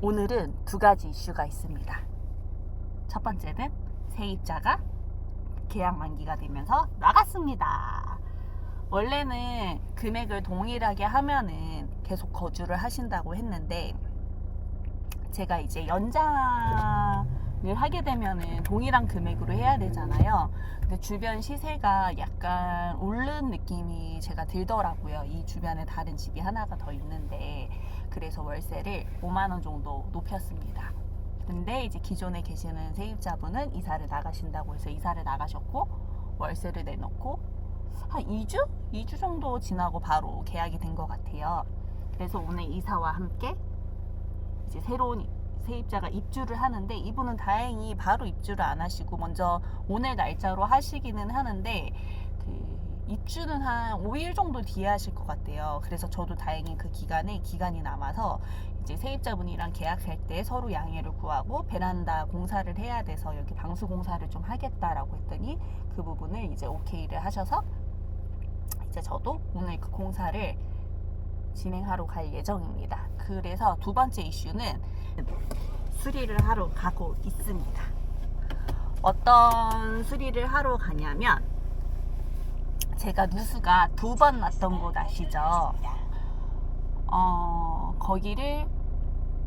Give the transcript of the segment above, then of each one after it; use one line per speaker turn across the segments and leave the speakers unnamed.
오늘은 두 가지 이슈가 있습니다. 첫 번째는 세입자가 계약 만기가 되면서 나갔습니다. 원래는 금액을 동일하게 하면은 계속 거주를 하신다고 했는데, 제가 이제 연장을 하게 되면은 동일한 금액으로 해야 되잖아요. 근데 주변 시세가 약간 오른 느낌이 제가 들더라고요. 이 주변에 다른 집이 하나가 더 있는데, 그래서 월세를 5만 원 정도 높였습니다. 근데 이제 기존에 계시는 세입자분은 이사를 나가신다고 해서 이사를 나가셨고, 월세를 내놓고 한 2주 정도 지나고 바로 계약이 된 것 같아요. 그래서 오늘 이사와 함께 이제 새로운 세입자가 입주를 하는데, 이분은 다행히 바로 입주를 안 하시고 먼저 오늘 날짜로 하시기는 하는데, 입주는 한 5일 정도 뒤에 하실 것 같대요. 그래서 저도 다행히 그 기간이 남아서 이제 세입자분이랑 계약할 때 서로 양해를 구하고 베란다 공사를 해야 돼서 여기 방수 공사를 좀 하겠다라고 했더니 그 부분을 이제 오케이를 하셔서 이제 저도 오늘 그 공사를 진행하러 갈 예정입니다. 그래서 두 번째 이슈는 수리를 하러 가고 있습니다. 어떤 수리를 하러 가냐면, 제가 누수가 2번 났던 곳 아시죠? 거기를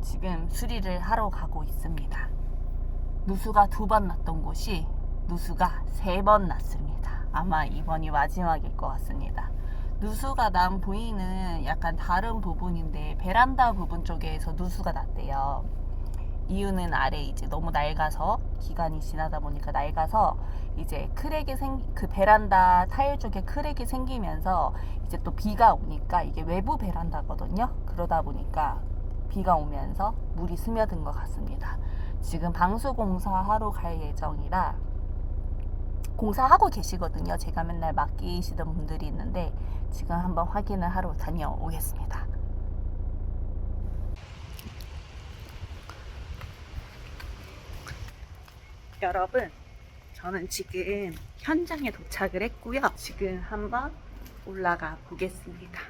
지금 수리를 하러 가고 있습니다. 누수가 2번 났던 곳이 누수가 3번 났습니다. 아마 이번이 마지막일 것 같습니다. 누수가 난 부위는 약간 다른 부분인데 베란다 부분 쪽에서 누수가 났대요. 이유는 아래 이제 너무 낡아서, 기간이 지나다 보니까 낡아서 이제 그 베란다 타일 쪽에 크랙이 생기면서 이제 또 비가 오니까, 이게 외부 베란다거든요. 그러다 보니까 비가 오면서 물이 스며든 것 같습니다. 지금 방수 공사하러 갈 예정이라 공사하고 계시거든요. 제가 맨날 맡기시던 분들이 있는데 지금 한번 확인을 하러 다녀오겠습니다. 여러분, 저는 지금 현장에 도착을 했고요. 지금 한번 올라가 보겠습니다.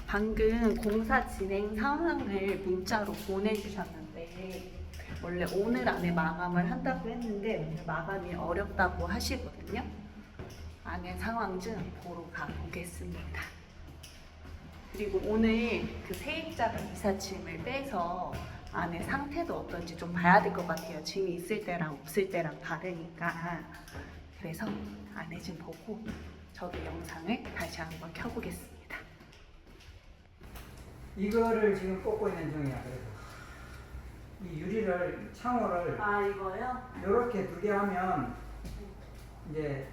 방금 공사 진행 상황을 문자로 보내주셨는데, 원래 오늘 안에 마감을 한다고 했는데 오늘 마감이 어렵다고 하시거든요. 안에 상황 좀 보러 가보겠습니다. 그리고 오늘 그 세입자가 이삿짐을 빼서 안에 상태도 어떤지 좀 봐야 될 것 같아요. 짐이 있을 때랑 없을 때랑 다르니까. 그래서 안에 좀 보고 저도 영상을 다시 한번 켜보겠습니다.
이거를 지금 꽂고 있는 중이야. 그래서 이 유리를, 창호를
아, 이거요?
이렇게 2개 하면 이제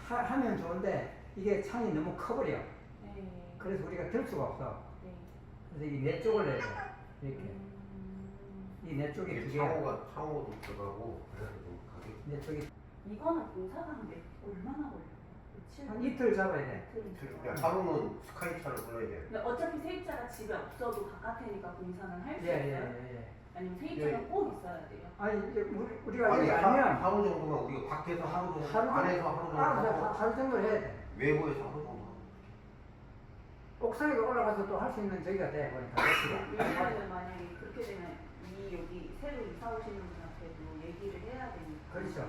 하면 좋은데, 이게 창이 너무 커버려.
네.
그래서 우리가 들 수가 없어.
네.
그래서 이 네 쪽을 내야 돼. 이렇게 이 네 쪽이 2개야.
창호도 들어가고 그래서 좀 가격.
네 쪽이
이거는 공사가 얼마나 걸려요?
한 이틀 잡아야 돼.
하루는 스카이차를 불러야 돼.
근데 어차피 세입자가 집에 없어도 바깥이니까 공사는 할 수 있어요?
예.
아니면 세입자가
예.
꼭 있어야 돼요?
아니 이제 우리가
아니
여기 아니면
하루 정도만 우리가 밖에서 하루 정도, 안에서 하루 정도 하고
하루 정도 해야 돼.
외부에서 하루 정도.
옥상에 올라가서 또 할 수 있는 저기가 돼 보니까.
왜냐면 만약에 그렇게 되면 여기 새로 이사 오시는 분한테도 얘기를 해야 되니까.
그렇죠.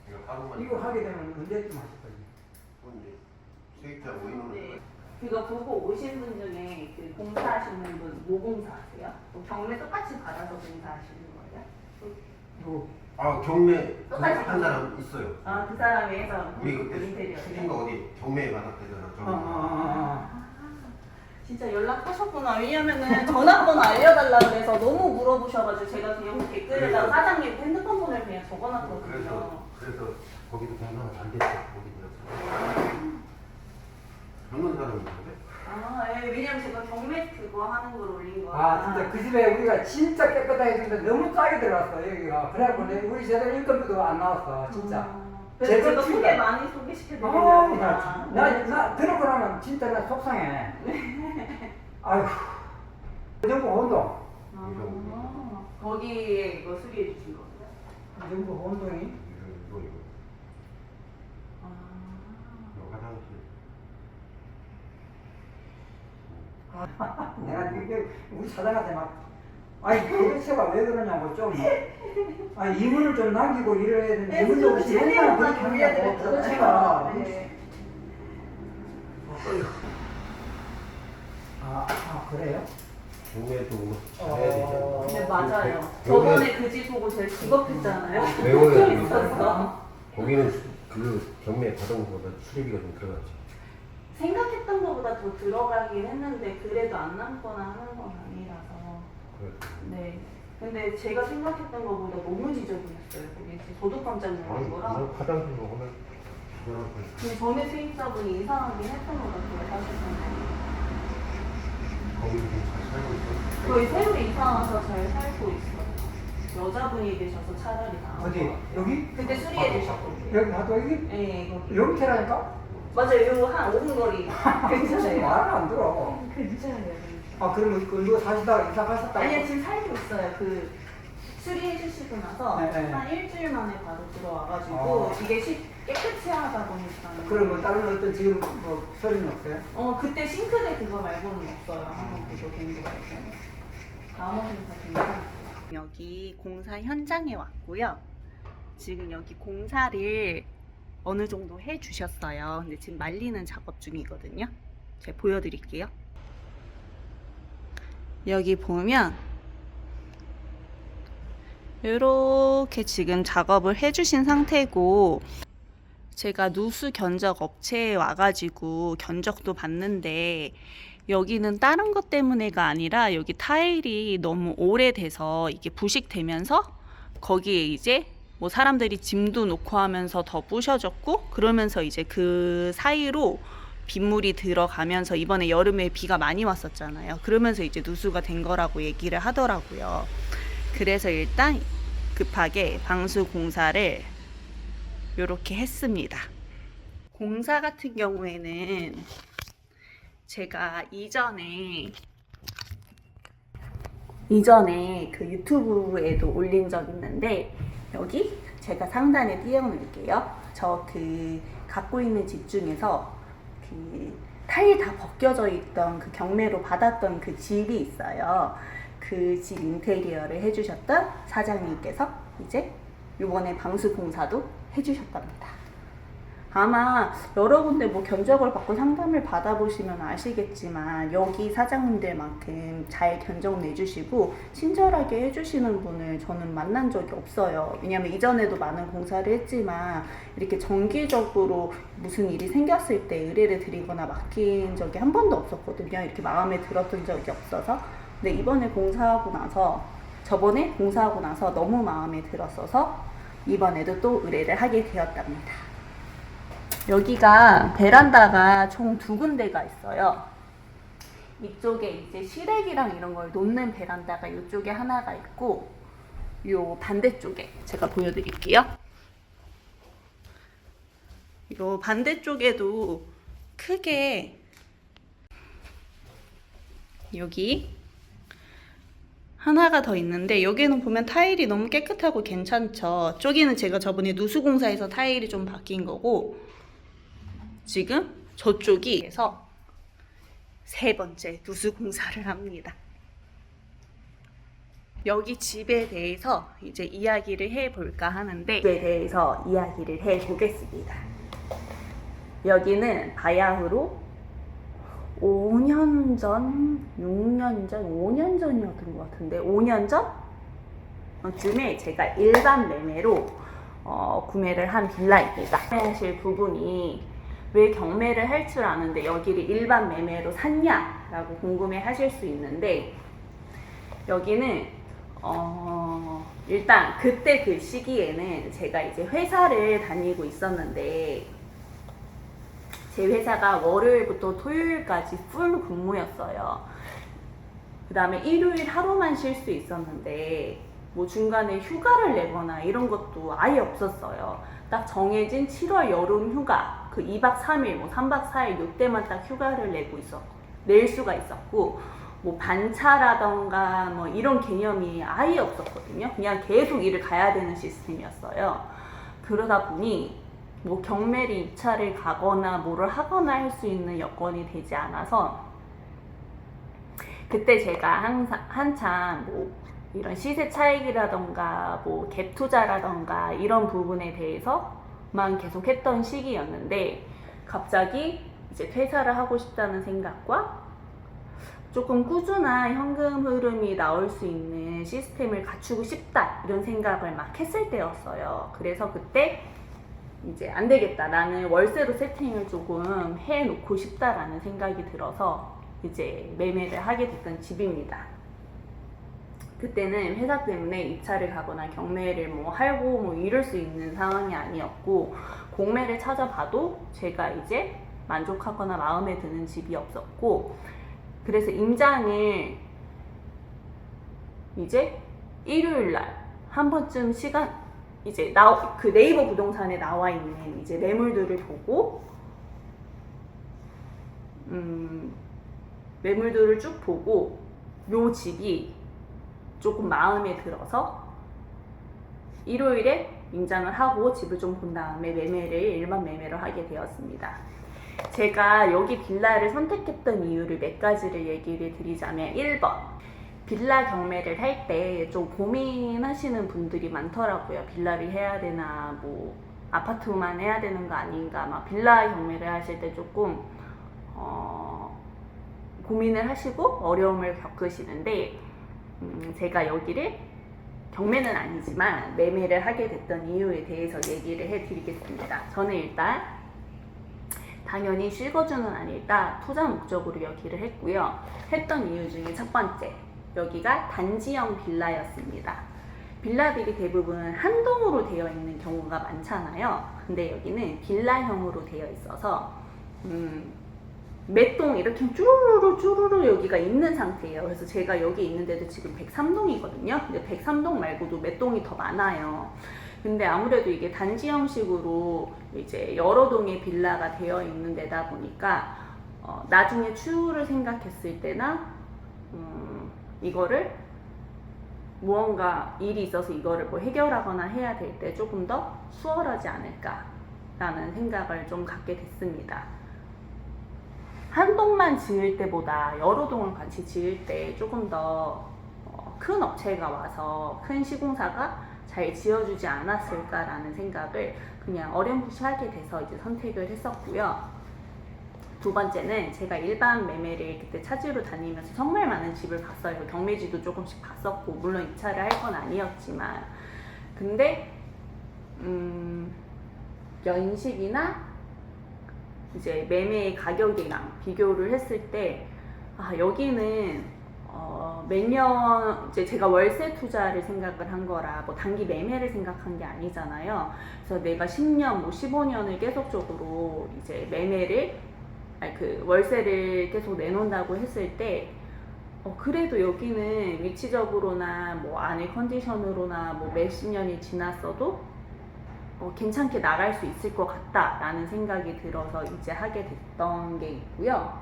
이거 하루만.
이거 하게 되면 언제쯤 하실 거지?
이제 세입자 모이는
네. 그거 보고 오신 분 중에 그 공사하시는 분 뭐 공사하세요? 뭐 경매 똑같이 받아서 공사하시는 거예요?
이거
경매
똑같이
한 사람 있어요.
아, 그 사람이 해서
우리 그때
인테리어.
수진가 어디 경매에 받았대잖아.
진짜 연락하셨구나. 왜냐면은 전화번호 알려달라 그래서 너무 물어보셔가지고 제가 그냥 댓글에다가 사장님 핸드폰 번호를 그냥 적어놨거든요.
그래서 거기도 경매가 안 됐어. 거기도. 젊은 사람이 있는데.
아, 예. 왜냐면 제가 경매 그거 하는 걸 올린 거야.
아 진짜 그 집에 우리가 진짜 깨끗하게 했는데 너무 싸게 들어갔어 여기가. 그래갖고 우리 제대로 인건비도 안 나왔어 진짜.
그래서 제가
제일
소개 많이 소개시켜드리려고.
나 들어보고 나면 진짜 나 속상해. 아휴. 정부 혼동.
거기에 이거 수리해 주신 거예요?
정부 혼동이.
이거. 화장실.
내가 이게 우리 사장한테 막 아니 도대체가 왜 그러냐고 좀. 아니 이문을 좀 남기고 일을 해야 되는데 이문도 없이 맨날 그렇게 한다고 도대체가.
네.
그래요?
경매도 잘해야 되죠.
네, 맞아요.
경매-
저번에 그 집 보고 제일 기겁했잖아요.
외워야
좀 있었어.
거기는 그 경매 받은 것보다 수리비가 좀 들어갔지.
생각했던 것보다 더 들어가긴 했는데 그래도 안 남거나 하는 건 아니라서. 네. 근데 제가 생각했던 것보다 너무 지저분했어요. 거기 저도 깜짝 놀란 거라.
화장실로 하면 기절할
근데 전에 세입자분이 이상하긴 했던 것 같아요. 사실은.
거기 좀잘 살고 있어.
거의 새로 이사 와서 잘 살고 있어요. 여자분이 계셔서 차라리 나은
어디?
것 같아요.
여기?
그때 수리해 주셨거든요.
여기 나도 여기?
네, 거기.
여기 테라니까?
맞아요. 요한 5분 거리. 괜찮아요.
말을 안 들어.
괜찮아요.
그러면 이거 사시다가 이사 가셨다고?
아니요, 지금 살고 있어요. 그 수리해 주시고 나서
네, 네.
한 일주일 만에 바로 들어와가지고 이게 깨끗이 하다 보니까.
그럼 뭐 다른 어떤 지금 뭐 소리는 없어요?
그때 싱크대 그거 말고는 없어요. 한번 그거 된 거 말고는. 나머지는 다 괜찮아요. 여기 공사 현장에 왔고요. 지금 여기 공사를 어느 정도 해 주셨어요. 근데 지금 말리는 작업 중이거든요. 제가 보여드릴게요. 여기 보면 이렇게 지금 작업을 해주신 상태고, 제가 누수 견적 업체에 와가지고 견적도 봤는데 여기는 다른 것 때문에가 아니라 여기 타일이 너무 오래돼서 이게 부식되면서 거기에 이제 뭐 사람들이 짐도 놓고 하면서 더 부셔졌고, 그러면서 이제 그 사이로 빗물이 들어가면서 이번에 여름에 비가 많이 왔었잖아요. 그러면서 이제 누수가 된 거라고 얘기를 하더라고요. 그래서 일단 급하게 방수 공사를 이렇게 했습니다. 공사 같은 경우에는 제가 이전에 그 유튜브에도 올린 적 있는데, 여기 제가 상단에 띄워놓을게요. 저 그 갖고 있는 집 중에서 그 타일 다 벗겨져 있던 그 경매로 받았던 그 집이 있어요. 그 집 인테리어를 해주셨던 사장님께서 이제 이번에 방수 공사도 해주셨답니다. 아마 여러 군데 뭐 견적을 받고 상담을 받아보시면 아시겠지만 여기 사장님들만큼 잘 견적 내주시고 친절하게 해주시는 분을 저는 만난 적이 없어요. 왜냐면 이전에도 많은 공사를 했지만 이렇게 정기적으로 무슨 일이 생겼을 때 의뢰를 드리거나 맡긴 적이 한 번도 없었거든요. 이렇게 마음에 들었던 적이 없어서. 근데 이번에 저번에 공사하고 나서 너무 마음에 들었어서 이번에도 또 의뢰를 하게 되었답니다. 여기가 베란다가 총 2군데가 있어요. 이쪽에 이제 시래기랑 이런 걸 놓는 베란다가 이쪽에 하나가 있고, 요 반대쪽에 제가 보여드릴게요. 요 반대쪽에도 크게 여기 하나가 더 있는데, 여기는 보면 타일이 너무 깨끗하고 괜찮죠. 저기는 제가 저번에 누수공사에서 타일이 좀 바뀐 거고, 지금 저쪽이 해서 3번째 누수공사를 합니다. 여기 집에 대해서 이제 이야기를 해볼까 하는데, 집에 대해서 이야기를 해보겠습니다. 여기는 바야흐로 5년 전, 6년 전, 5년 전이었던 것 같은데 5년 전쯤에 제가 일반 매매로 구매를 한 빌라입니다. 구매하실 부분이 왜 경매를 할 줄 아는데 여기를 일반 매매로 샀냐라고 궁금해 하실 수 있는데, 여기는 일단 그때 그 시기에는 제가 이제 회사를 다니고 있었는데, 제 회사가 월요일부터 토요일까지 풀 근무였어요. 그 다음에 일요일 하루만 쉴 수 있었는데 뭐 중간에 휴가를 내거나 이런 것도 아예 없었어요. 딱 정해진 7월 여름 휴가 그 2박 3일 뭐 3박 4일 요때만 딱 휴가를 낼 수가 있었고, 뭐 반차라던가 뭐 이런 개념이 아예 없었거든요. 그냥 계속 일을 가야 되는 시스템이었어요. 그러다 보니 뭐 경매를 입찰을 가거나 뭐를 하거나 할 수 있는 여건이 되지 않아서, 그때 제가 한참 뭐 이런 시세 차익이라던가 뭐 갭 투자라던가 이런 부분에 대해서만 계속 했던 시기였는데, 갑자기 이제 퇴사를 하고 싶다는 생각과 조금 꾸준한 현금 흐름이 나올 수 있는 시스템을 갖추고 싶다 이런 생각을 막 했을 때였어요. 그래서 그때 이제 안 되겠다, 나는 월세로 세팅을 조금 해놓고 싶다라는 생각이 들어서 이제 매매를 하게 됐던 집입니다. 그때는 회사 때문에 입찰을 가거나 경매를 뭐 하고 뭐 이럴 수 있는 상황이 아니었고, 공매를 찾아봐도 제가 이제 만족하거나 마음에 드는 집이 없었고, 그래서 임장을 이제 일요일날 한 번쯤 시간, 이제 그 네이버 부동산에 나와 있는 이제 매물들을 보고, 매물들을 쭉 보고 요 집이 조금 마음에 들어서 일요일에 임장을 하고 집을 좀 본 다음에 일반 매매를 하게 되었습니다. 제가 여기 빌라를 선택했던 이유를 몇 가지를 얘기를 드리자면, 1번, 빌라 경매를 할 때 좀 고민하시는 분들이 많더라고요. 빌라를 해야 되나, 뭐 아파트만 해야 되는 거 아닌가, 막 빌라 경매를 하실 때 조금 고민을 하시고 어려움을 겪으시는데, 제가 여기를 경매는 아니지만 매매를 하게 됐던 이유에 대해서 얘기를 해드리겠습니다. 저는 일단 당연히 실거주는 아니다, 투자 목적으로 여기를 했고요. 했던 이유 중에 첫 번째, 여기가 단지형 빌라였습니다. 빌라들이 대부분 한 동으로 되어 있는 경우가 많잖아요. 근데 여기는 빌라형으로 되어 있어서 몇 동 이렇게 쭈루루 여기가 있는 상태예요. 그래서 제가 여기 있는데도 지금 103동이거든요. 근데 103동 말고도 몇 동이 더 많아요. 근데 아무래도 이게 단지 형식으로 이제 여러 동의 빌라가 되어 있는 데다 보니까 나중에 추후를 생각했을 때나 이거를 무언가 일이 있어서 이거를 뭐 해결하거나 해야 될 때 조금 더 수월하지 않을까라는 생각을 좀 갖게 됐습니다. 한 동만 지을 때보다 여러 동을 같이 지을 때 조금 더 큰 업체가 와서 큰 시공사가 잘 지어주지 않았을까라는 생각을 그냥 어렴풋이 하게 돼서 이제 선택을 했었고요. 두 번째는 제가 일반 매매를 그때 찾으러 다니면서 정말 많은 집을 봤어요. 경매지도 조금씩 봤었고, 물론 입찰을 할 건 아니었지만, 근데 연식이나 이제 매매의 가격이랑 비교를 했을 때, 여기는 매년 이제 제가 월세 투자를 생각을 한 거라 뭐 단기 매매를 생각한 게 아니잖아요. 그래서 내가 10년, 뭐 15년을 계속적으로 이제 월세를 계속 내놓는다고 했을 때, 그래도 여기는 위치적으로나 뭐 안의 컨디션으로나 뭐 몇십 년이 지났어도 괜찮게 나갈 수 있을 것 같다라는 생각이 들어서 이제 하게 됐던 게 있고요.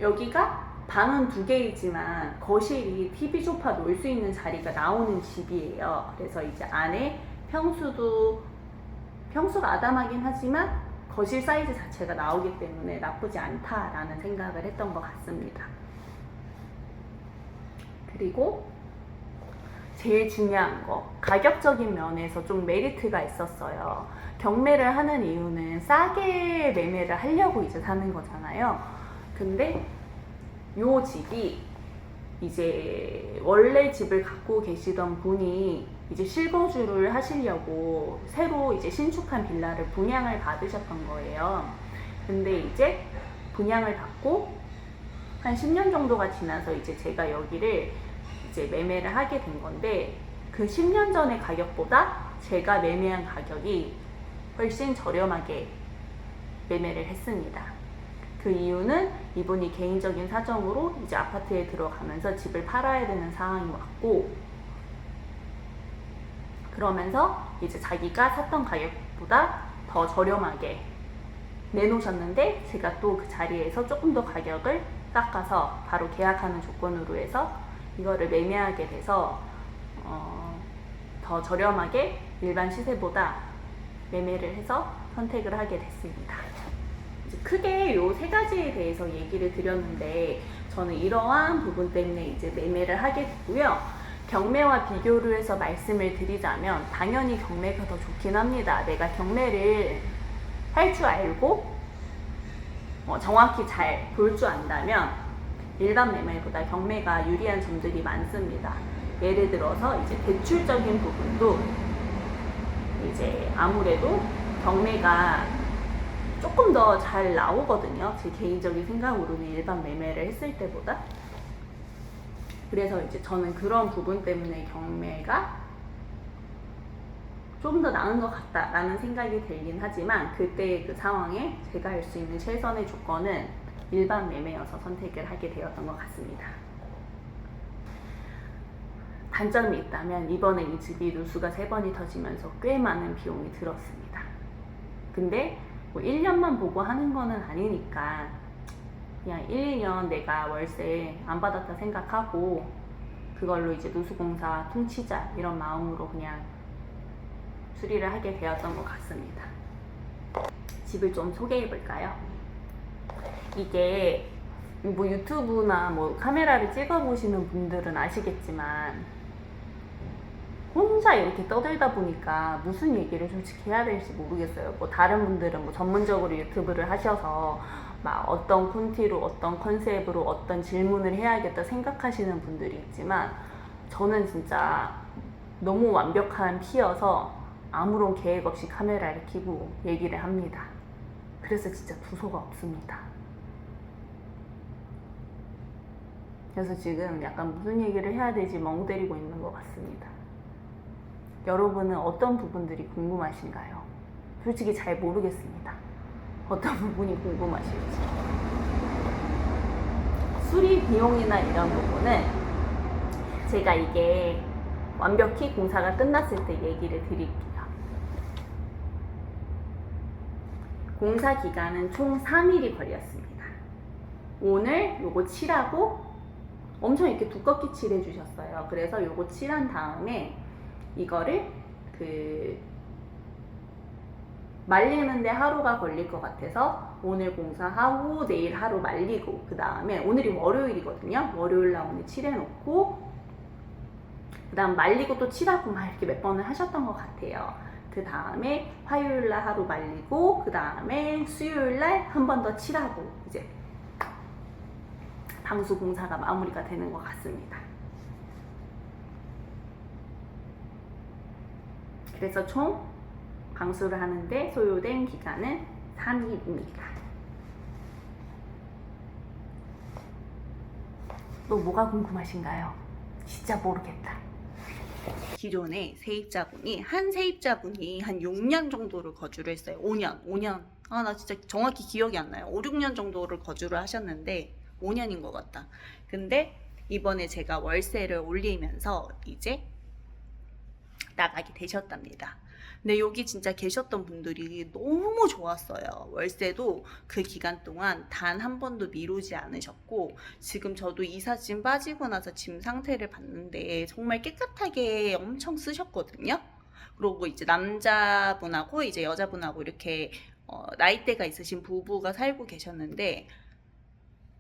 여기가 방은 2개이지만 거실이 TV 소파 놓을 수 있는 자리가 나오는 집이에요. 그래서 이제 안에 평수가 아담하긴 하지만 거실 사이즈 자체가 나오기 때문에 나쁘지 않다라는 생각을 했던 것 같습니다. 그리고 제일 중요한 거, 가격적인 면에서 좀 메리트가 있었어요. 경매를 하는 이유는 싸게 매매를 하려고 이제 사는 거잖아요. 근데 요 집이 이제 원래 집을 갖고 계시던 분이 이제 실거주를 하시려고 새로 이제 신축한 빌라를 분양을 받으셨던 거예요. 근데 이제 분양을 받고 한 10년 정도가 지나서 이제 제가 여기를 이제 매매를 하게 된 건데, 그 10년 전의 가격보다 제가 매매한 가격이 훨씬 저렴하게 매매를 했습니다. 그 이유는 이분이 개인적인 사정으로 이제 아파트에 들어가면서 집을 팔아야 되는 상황이 왔고, 그러면서 이제 자기가 샀던 가격보다 더 저렴하게 내놓으셨는데, 제가 또 그 자리에서 조금 더 가격을 깎아서 바로 계약하는 조건으로 해서 이거를 매매하게 돼서 더 저렴하게 일반 시세보다 매매를 해서 선택을 하게 됐습니다. 이제 크게 요 3가지에 대해서 얘기를 드렸는데, 저는 이러한 부분 때문에 이제 매매를 하게 됐고요. 경매와 비교를 해서 말씀을 드리자면 당연히 경매가 더 좋긴 합니다. 내가 경매를 할 줄 알고 정확히 잘 볼 줄 안다면 일반 매매보다 경매가 유리한 점들이 많습니다. 예를 들어서 이제 대출적인 부분도 이제 아무래도 경매가 조금 더 잘 나오거든요. 제 개인적인 생각으로는 일반 매매를 했을 때보다. 그래서 이제 저는 그런 부분 때문에 경매가 좀 더 나은 것 같다라는 생각이 들긴 하지만 그때의 그 상황에 제가 할 수 있는 최선의 조건은 일반 매매여서 선택을 하게 되었던 것 같습니다. 단점이 있다면 이번에 이 집이 누수가 3번이 터지면서 꽤 많은 비용이 들었습니다. 근데 뭐 1년만 보고 하는 거는 아니니까 그냥 1, 2년 내가 월세 안 받았다 생각하고 그걸로 이제 누수공사 퉁치자 이런 마음으로 그냥 수리를 하게 되었던 것 같습니다. 집을 좀 소개해 볼까요? 이게 뭐 유튜브나 뭐 카메라를 찍어 보시는 분들은 아시겠지만 혼자 이렇게 떠들다 보니까 무슨 얘기를 솔직히 해야 될지 모르겠어요. 뭐 다른 분들은 뭐 전문적으로 유튜브를 하셔서 막 어떤 콘티로 어떤 컨셉으로 어떤 질문을 해야겠다 생각하시는 분들이 있지만 저는 진짜 너무 완벽한 피여서 아무런 계획 없이 카메라를 켜고 얘기를 합니다. 그래서 진짜 두서가 없습니다. 그래서 지금 약간 무슨 얘기를 해야 될지 멍 때리고 있는 것 같습니다. 여러분은 어떤 부분들이 궁금하신가요? 솔직히 잘 모르겠습니다. 어떤 부분이 궁금하실지. 수리 비용이나 이런 부분은 제가 이게 완벽히 공사가 끝났을 때 얘기를 드릴게요. 공사 기간은 총 3일이 걸렸습니다. 오늘 요거 칠하고 엄청 이렇게 두껍게 칠해 주셨어요. 그래서 요거 칠한 다음에 이거를 말리는데 하루가 걸릴 것 같아서 오늘 공사하고 내일 하루 말리고 그 다음에 오늘이 월요일이거든요. 월요일 날 오늘 칠해놓고 그 다음 말리고 또 칠하고 막 이렇게 몇 번을 하셨던 것 같아요. 그 다음에 화요일 날 하루 말리고 그 다음에 수요일 날 한 번 더 칠하고 이제 방수 공사가 마무리가 되는 것 같습니다. 그래서 총 방수를 하는데 소요된 기간은 3일입니다. 또 뭐가 궁금하신가요? 진짜 모르겠다. 기존에 세입자분이 한 세입자분이 한 6년 정도를 거주를 했어요. 5년. 나 진짜 정확히 기억이 안 나요. 5, 6년 정도를 거주를 하셨는데 5년인 것 같다. 근데 이번에 제가 월세를 올리면서 이제 나가게 되셨답니다. 근데 여기 진짜 계셨던 분들이 너무 좋았어요. 월세도 그 기간 동안 단 한 번도 미루지 않으셨고 지금 저도 이삿짐 빠지고 나서 짐 상태를 봤는데 정말 깨끗하게 엄청 쓰셨거든요. 그리고 이제 남자분하고 이제 여자분하고 이렇게 나이대가 있으신 부부가 살고 계셨는데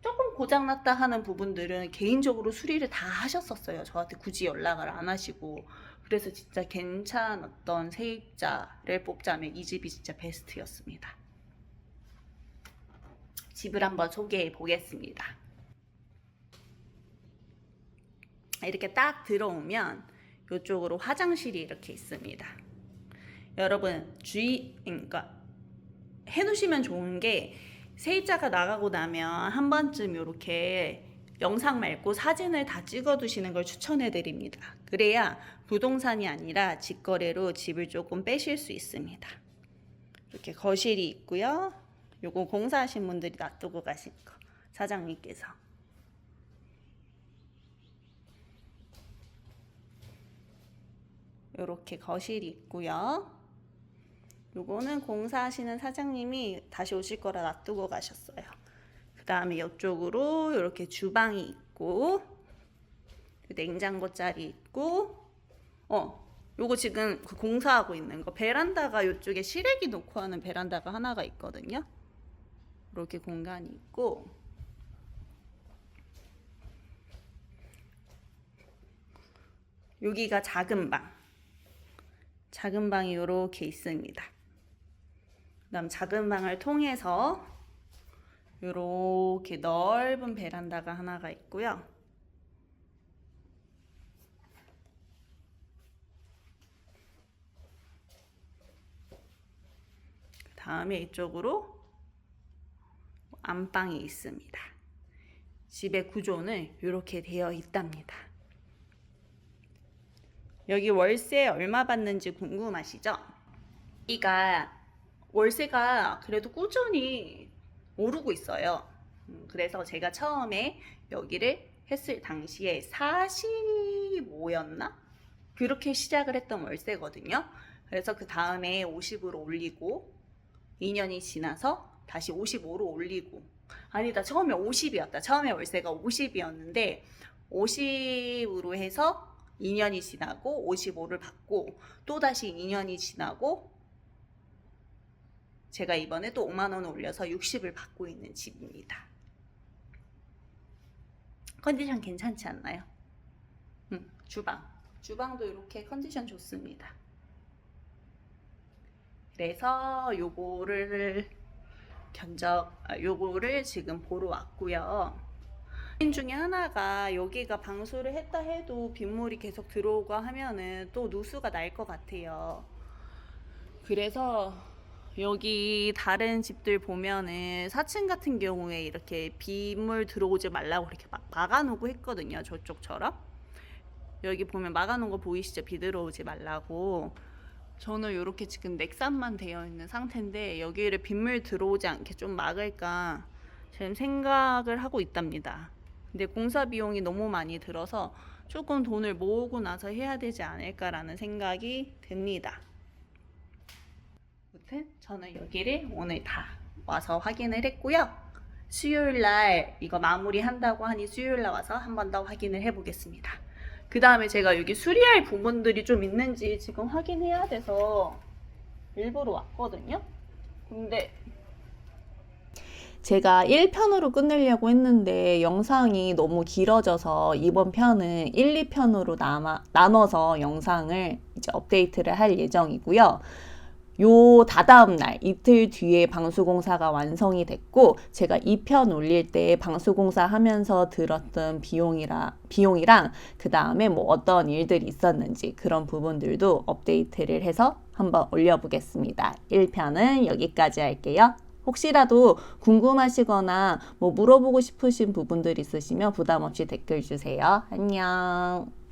조금 고장났다 하는 부분들은 개인적으로 수리를 다 하셨었어요. 저한테 굳이 연락을 안 하시고. 그래서 진짜 괜찮았던 세입자를 뽑자면 이 집이 진짜 베스트였습니다. 집을 한번 소개해 보겠습니다. 이렇게 딱 들어오면 이쪽으로 화장실이 이렇게 있습니다. 여러분 그러니까 해놓으시면 좋은 게 세입자가 나가고 나면 한 번쯤 이렇게 영상 말고 사진을 다 찍어 두시는 걸 추천해 드립니다. 그래야 부동산이 아니라 직거래로 집을 조금 빼실 수 있습니다. 이렇게 거실이 있고요. 요거 공사하신 분들이 놔두고 가신 거 사장님께서. 요렇게 거실이 있고요. 요거는 공사하시는 사장님이 다시 오실 거라 놔두고 가셨어요. 그 다음에 이쪽으로 이렇게 주방이 있고 냉장고 자리 있고 요거 지금 그 공사하고 있는 거 베란다가 이쪽에 시래기 놓고 하는 베란다가 하나가 있거든요. 이렇게 공간이 있고 여기가 작은 방. 작은 방이 이렇게 있습니다. 그다음 작은 방을 통해서 이렇게 넓은 베란다가 하나가 있고요. 그 다음에 이쪽으로 안방이 있습니다. 집의 구조는 이렇게 되어 있답니다. 여기 월세 얼마 받는지 궁금하시죠? 여기가 월세가 그래도 꾸준히 오르고 있어요. 그래서 제가 처음에 여기를 했을 당시에 45였나? 그렇게 시작을 했던 월세거든요. 그래서 그 다음에 50으로 올리고 2년이 지나서 다시 55로 올리고, 아니다, 처음에 50이었다. 처음에 월세가 50이었는데 50으로 해서 2년이 지나고 55를 받고, 또 다시 2년이 지나고 제가 이번에 또 5만 원을 올려서 60을 받고 있는 집입니다. 컨디션 괜찮지 않나요? 주방도 이렇게 컨디션 좋습니다. 그래서 요거를 지금 보러 왔고요. 중에 하나가 여기가 방수를 했다 해도 빗물이 계속 들어오고 하면은 또 누수가 날 것 같아요. 그래서 여기 다른 집들 보면은 4층 같은 경우에 이렇게 빗물 들어오지 말라고 이렇게 막 막아놓고 했거든요. 저쪽처럼. 여기 보면 막아놓은 거 보이시죠? 비 들어오지 말라고. 저는 이렇게 지금 넥산만 되어 있는 상태인데 여기를 빗물 들어오지 않게 좀 막을까 지금 생각을 하고 있답니다. 근데 공사 비용이 너무 많이 들어서 조금 돈을 모으고 나서 해야 되지 않을까라는 생각이 듭니다. 아무튼 저는 여기를 오늘 다 와서 확인을 했고요. 수요일날 이거 마무리한다고 하니 수요일날 와서 한 번 더 확인을 해보겠습니다. 그 다음에 제가 여기 수리할 부분들이 좀 있는지 지금 확인해야 돼서 일부러 왔거든요. 근데 제가 1편으로 끝내려고 했는데 영상이 너무 길어져서 이번 편은 1, 2편으로 나눠서 영상을 이제 업데이트를 할 예정이고요. 요 다다음 날 이틀 뒤에 방수공사가 완성이 됐고, 제가 2편 올릴 때 방수공사 하면서 들었던 비용이랑 그 다음에 뭐 어떤 일들이 있었는지 그런 부분들도 업데이트를 해서 한번 올려보겠습니다. 1편은 여기까지 할게요. 혹시라도 궁금하시거나 뭐 물어보고 싶으신 부분들 있으시면 부담 없이 댓글 주세요. 안녕.